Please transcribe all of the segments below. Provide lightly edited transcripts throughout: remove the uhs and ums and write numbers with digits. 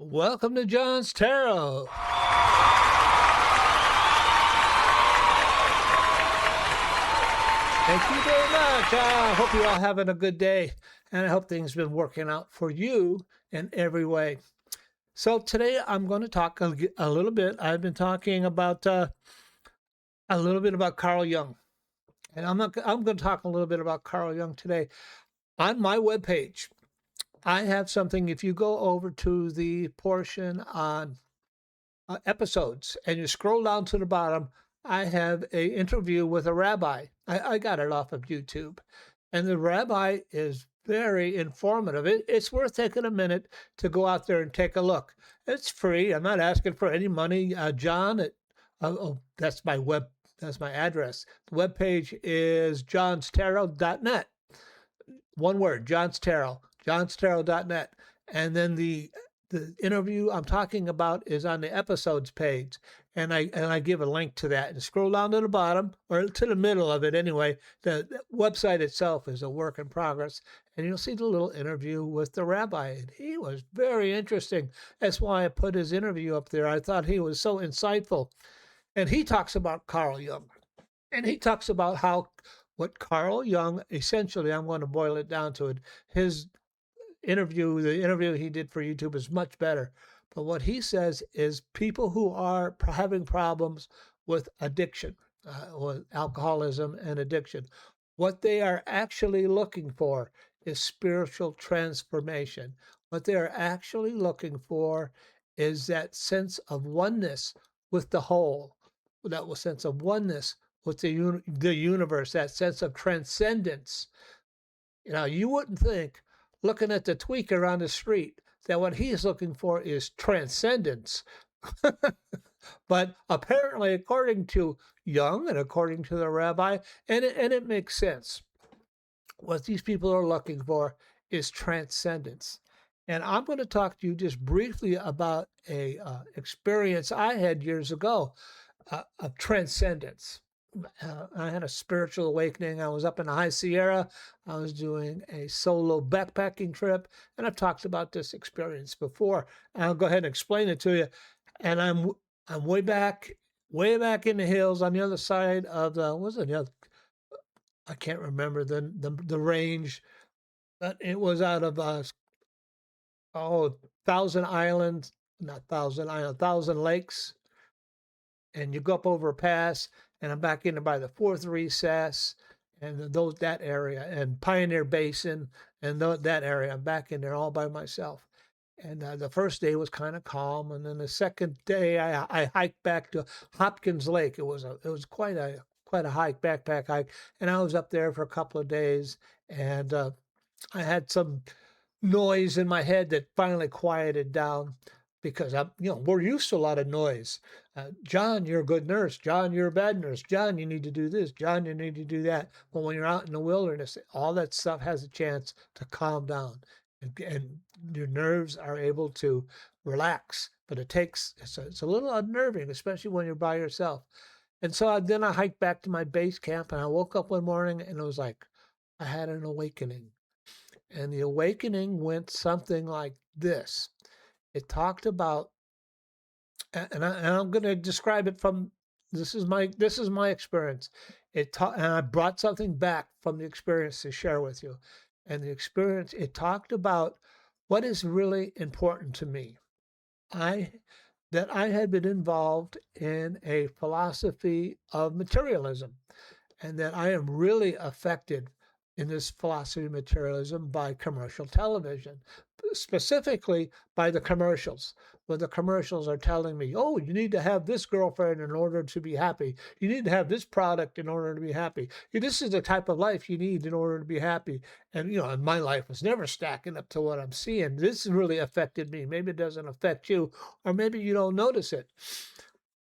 Welcome to John's Tarot. Thank you very much. I hope you're all having a good day, and I hope things have been working out for you in every way. So today I'm going to talk a little bit. I've been talking about a little bit about Carl Jung, and I'm going to talk a little bit about Carl Jung today. On my webpage, I have something. If you go over to the portion on episodes and you scroll down to the bottom, I have a interview with a rabbi. I got it off of YouTube, and the rabbi is very informative. It's worth taking a minute to go out there and take a look. It's free. I'm not asking for any money. John, that's my that's my address. The webpage is johnstarot.net. One word, johnstarot.net. And then the interview I'm talking about is on the episodes page, and I give a link to that. And scroll down to the bottom, or to the middle of it anyway. The website itself is a work in progress, and you'll see the little interview with the rabbi. And he was very interesting. That's why I put his interview up there. I thought he was so insightful. And he talks about Carl Jung, and he talks about how what Carl Jung, essentially, I'm going to boil it down to it. The interview he did for YouTube is much better. But what he says is people who are having problems with addiction, with alcoholism and addiction, what they are actually looking for is spiritual transformation. What they are actually looking for is that sense of oneness with the whole, that sense of oneness with the universe, that sense of transcendence. You wouldn't think, looking at the tweaker on the street, that what he's looking for is transcendence. But apparently, according to Jung and according to the rabbi, and it makes sense, what these people are looking for is transcendence. And I'm going to talk to you just briefly about a experience I had years ago of transcendence. I had a spiritual awakening. I was up in the High Sierra. I was doing a solo backpacking trip, and I've talked about this experience before. I'll go ahead and explain it to you. And I'm way back in the hills on the other side of I can't remember the range, but it was out of Thousand Islands, not Thousand Island, Thousand Lakes, and you go up over a pass, and I'm back in by the fourth recess and that area, and Pioneer Basin and that area. I'm back in there all by myself. And the first day was kind of calm, and then the second day I hiked back to Hopkins Lake. It was quite a hike, backpack hike, and I was up there for a couple of days, and I had some noise in my head that finally quieted down, because we're used to a lot of noise. John, you're a good nurse. John, you're a bad nurse. John, you need to do this. John, you need to do that. But when you're out in the wilderness, all that stuff has a chance to calm down, and your nerves are able to relax. But it's a little unnerving, especially when you're by yourself. And so then I hiked back to my base camp, and I woke up one morning, and it was like I had an awakening. And the awakening went something like this. It talked about, and I'm going to describe it from, this is my experience. And I brought something back from the experience to share with you. And the experience, it talked about what is really important to me. That I had been involved in a philosophy of materialism, and that I am really affected in this philosophy of materialism by commercial television, specifically by the commercials. When the commercials are telling me, oh, you need to have this girlfriend in order to be happy. You need to have this product in order to be happy. This is the type of life you need in order to be happy. And, my life was never stacking up to what I'm seeing. This really affected me. Maybe it doesn't affect you, or maybe you don't notice it.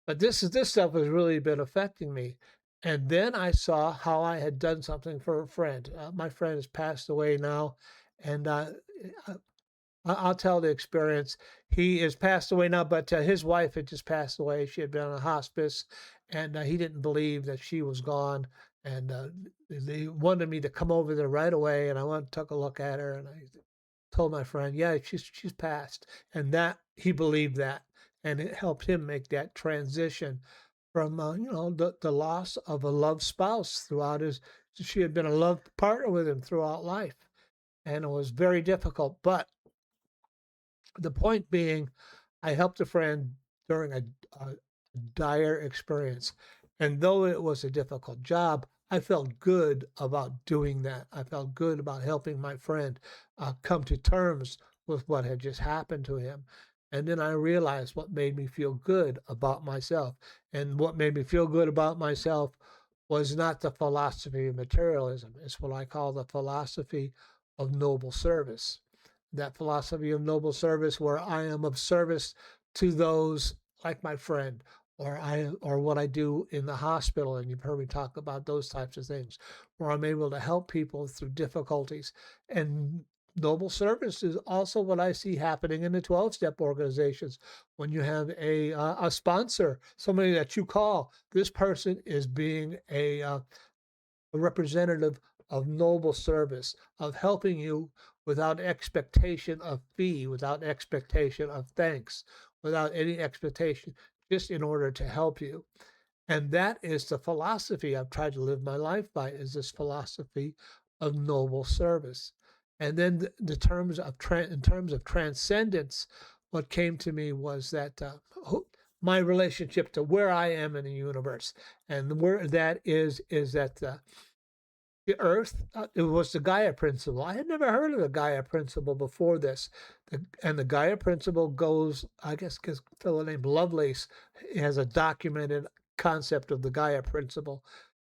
But this stuff has really been affecting me. And then I saw how I had done something for a friend. My friend has passed away now, and I'll tell the experience. He is passed away now, but his wife had just passed away. She had been on a hospice, and he didn't believe that she was gone. And they wanted me to come over there right away, and I went and took a look at her, and told my friend, "Yeah, she's passed," and that he believed that, and it helped him make that transition from the loss of a loved spouse throughout his. She had been a love partner with him throughout life, and it was very difficult. But the point being, I helped a friend during a dire experience. And though it was a difficult job, I felt good about doing that. I felt good about helping my friend come to terms with what had just happened to him. And then I realized what made me feel good about myself. And what made me feel good about myself was not the philosophy of materialism. It's what I call the philosophy of noble service. That philosophy of noble service where I am of service to those like my friend or what I do in the hospital, and you've heard me talk about those types of things, where I'm able to help people through difficulties. And noble service is also what I see happening in the 12-step organizations. When you have a sponsor, somebody that you call, this person is being a representative of noble service, of helping you without expectation of fee, without expectation of thanks, without any expectation, just in order to help you. And that is the philosophy I've tried to live my life by, is this philosophy of noble service. And then the terms of in terms of transcendence, what came to me was that my relationship to where I am in the universe, and where that is that the Earth, it was the Gaia principle. I had never heard of the Gaia principle before this. And the Gaia principle goes, I guess, because fellow named Lovelace has a documented concept of the Gaia principle,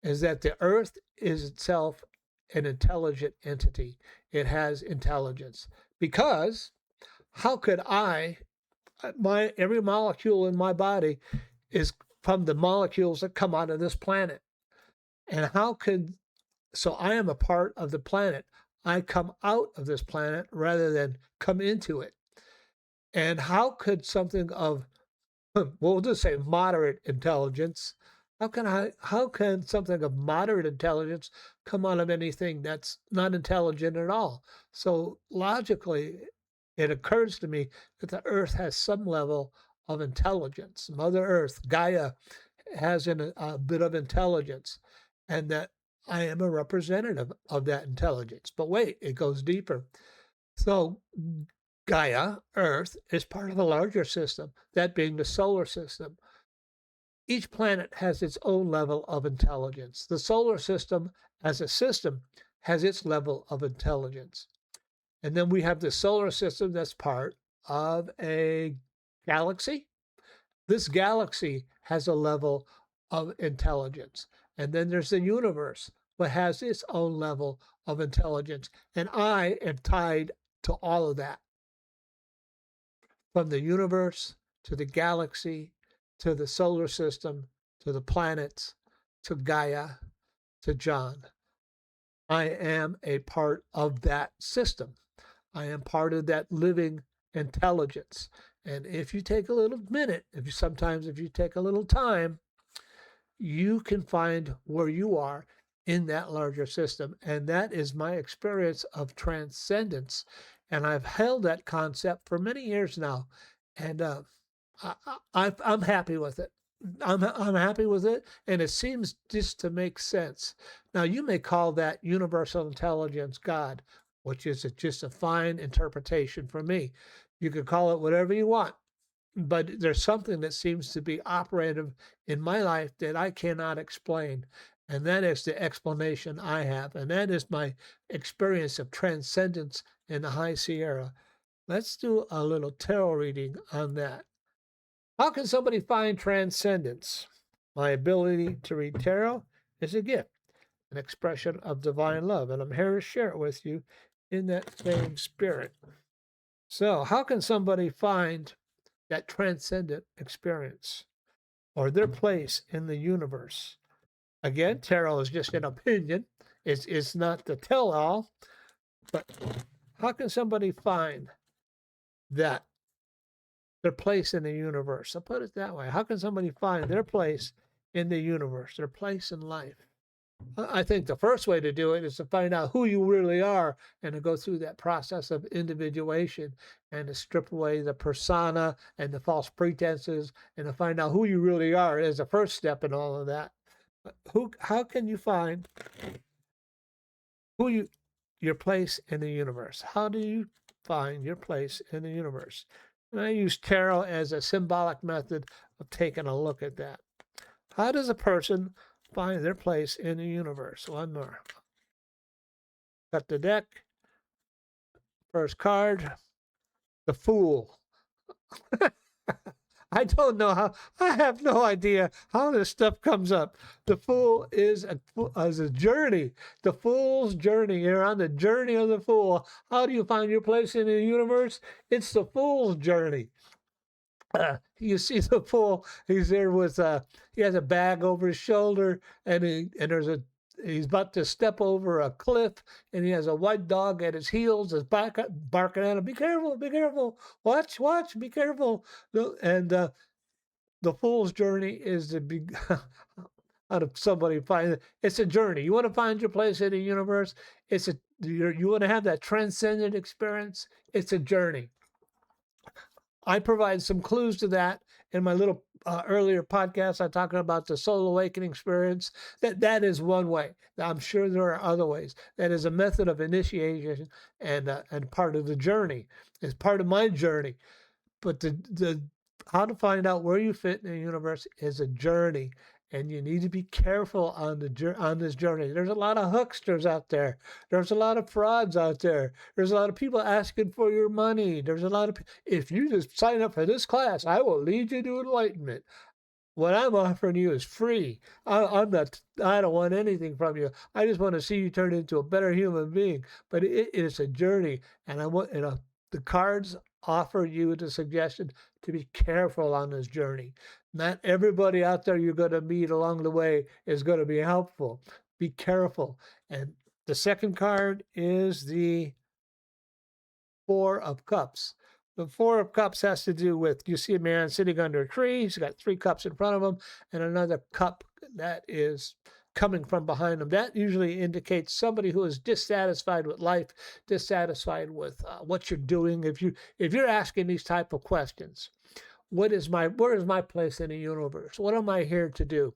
is that the Earth is itself an intelligent entity. It has intelligence. Because how could my every molecule in my body is from the molecules that come out of this planet. And how could so I am a part of the planet. I come out of this planet rather than come into it. And how could something of, well, we'll just say moderate intelligence, how can something of moderate intelligence come out of anything that's not intelligent at all? So logically, it occurs to me that the Earth has some level of intelligence. Mother Earth, Gaia, has a bit of intelligence, and that I am a representative of that intelligence. But wait, it goes deeper. So Gaia, Earth, is part of a larger system, that being the solar system. Each planet has its own level of intelligence. The solar system, as a system, has its level of intelligence. And then we have the solar system that's part of a galaxy. This galaxy has a level of intelligence. And then there's the universe, but has its own level of intelligence. And I am tied to all of that, from the universe to the galaxy to the solar system to the planets to Gaia to John. I am a part of that system. I am part of that living intelligence. And if you take a little minute, if you take a little time, you can find where you are in that larger system. And that is my experience of transcendence. And I've held that concept for many years now. And I'm happy with it. I'm happy with it. And it seems just to make sense. Now, you may call that universal intelligence God, which is just a fine interpretation for me. You could call it whatever you want, but there's something that seems to be operative in my life that I cannot explain. And that is the explanation I have. And that is my experience of transcendence in the High Sierra. Let's do a little tarot reading on that. How can somebody find transcendence? My ability to read tarot is a gift, an expression of divine love. And I'm here to share it with you in that same spirit. So, how can somebody find that transcendent experience or their place in the universe? Again, tarot is just an opinion. It's not the tell-all, but how can somebody find that their place in the universe? I'll put it that way. How can somebody find their place in the universe, their place in life? I think the first way to do it is to find out who you really are and to go through that process of individuation and to strip away the persona and the false pretenses and to find out who you really are is the first step in all of that. How can you find who you your place in the universe? How do you find your place in the universe? And I use tarot as a symbolic method of taking a look at that. How does a person find their place in the universe? One more. Cut the deck. First card, the Fool. I don't know how, I have no idea how this stuff comes up. The Fool is a journey, the Fool's journey. You're on the journey of the Fool. How do you find your place in the universe? It's the Fool's journey. You see the Fool, he's there with, he has a bag over his shoulder and he's about to step over a cliff and he has a white dog at his heels that's barking at him, be careful, watch, be careful. And the Fool's journey is to be out of somebody find it's a journey. You want to find your place in the universe. You want to have that transcendent experience. It's a journey. I provide some clues to that in my little earlier podcast. I talked about the soul awakening experience. That is one way. I'm sure there are other ways. That is a method of initiation and part of the journey. It's part of my journey. But the how to find out where you fit in the universe is a journey, and you need to be careful on this journey. There's a lot of hucksters out there. There's a lot of frauds out there. There's a lot of people asking for your money. There's a lot of if you just sign up for this class, I will lead you to enlightenment. What I'm offering you is free. I'm not. I don't want anything from you. I just want to see you turn into a better human being. But it is a journey, and the cards offer you the suggestion to be careful on this journey. Not everybody out there you're going to meet along the way is going to be helpful. Be careful. And the second card is the Four of Cups. The Four of Cups has to do with you see a man sitting under a tree. He's got 3 cups in front of him and another cup that is coming from behind him. That usually indicates somebody who is dissatisfied with life, dissatisfied with what you're doing. If you're asking these type of questions, where is my place in the universe? What am I here to do?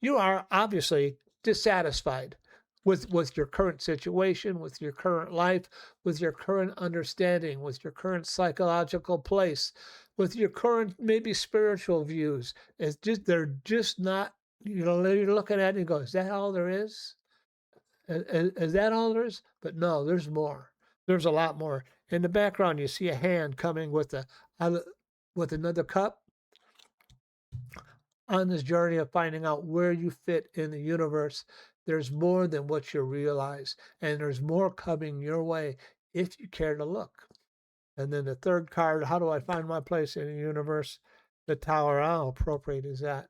You are obviously dissatisfied with your current situation, with your current life, with your current understanding, with your current psychological place, with your current maybe spiritual views. They're just not, you're looking at it and go, is that all there is? Is that all there is? But no, there's more. There's a lot more. In the background, you see a hand coming with another cup on this journey of finding out where you fit in the universe. There's more than what you realize, and there's more coming your way if you care to look. And then the third card, how do I find my place in the universe? The Tower. How appropriate is that?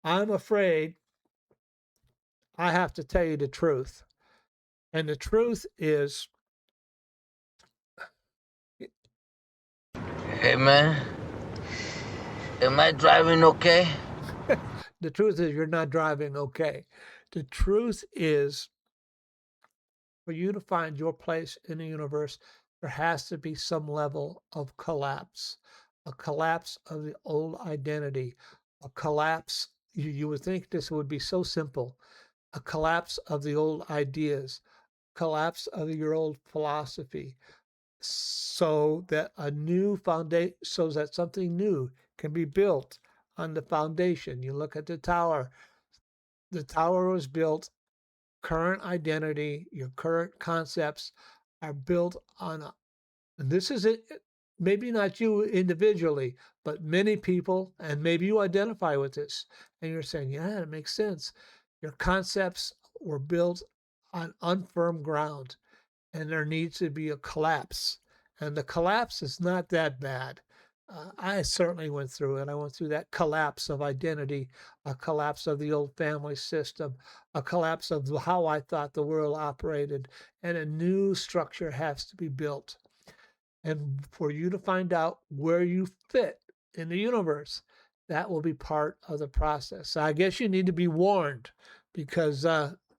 I'm afraid I have to tell you the truth. And the truth is, hey man, am I driving okay? the truth is you're not driving okay. The truth is, for you to find your place in the universe, there has to be some level of collapse, a collapse of the old identity, a collapse. You would think this would be so simple, a collapse of the old ideas, collapse of your old philosophy, so that a new foundation, so that something new can be built on the foundation. You look at the tower. The tower was built, current identity, your current concepts are built on and this is it, maybe not you individually, but many people, and maybe you identify with this, and you're saying, yeah, it makes sense. Your concepts were built on unfirm ground, and there needs to be a collapse. And the collapse is not that bad. I certainly went through it. I went through that collapse of identity, a collapse of the old family system, a collapse of how I thought the world operated, and a new structure has to be built. And for you to find out where you fit in the universe, that will be part of the process. So I guess you need to be warned because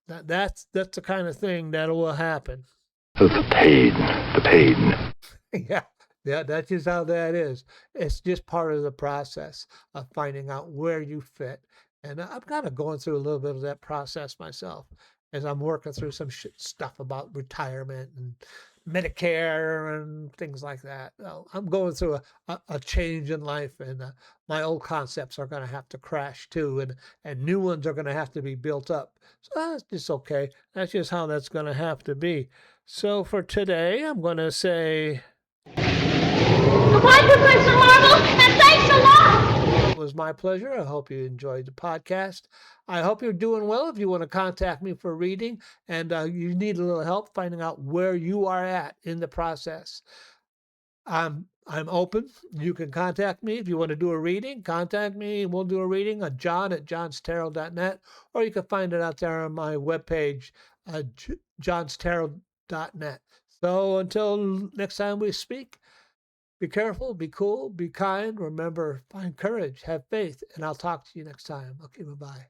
That's the kind of thing that will happen. The pain, the pain. Yeah, yeah, that's just how that is. It's just part of the process of finding out where you fit. And I'm kind of going through a little bit of that process myself as I'm working through some stuff about retirement and Medicare and things like that. I'm going through a change in life, and my old concepts are going to have to crash too, and new ones are going to have to be built up. So that's just okay. That's just how that's going to have to be. So for today, I'm going to say, Goodbye, Professor Marvel, and thanks a lot! it was my pleasure. I hope you enjoyed the podcast. I hope you're doing well. If you want to contact me for reading and you need a little help finding out where you are at in the process, I'm open. You can contact me. If you want to do a reading, contact me. We'll do a reading on john@johnstarot.net, or you can find it out there on my webpage, johnstarot.net. So until next time we speak, be careful, be cool, be kind. Remember, find courage, have faith, and I'll talk to you next time. Okay, bye-bye.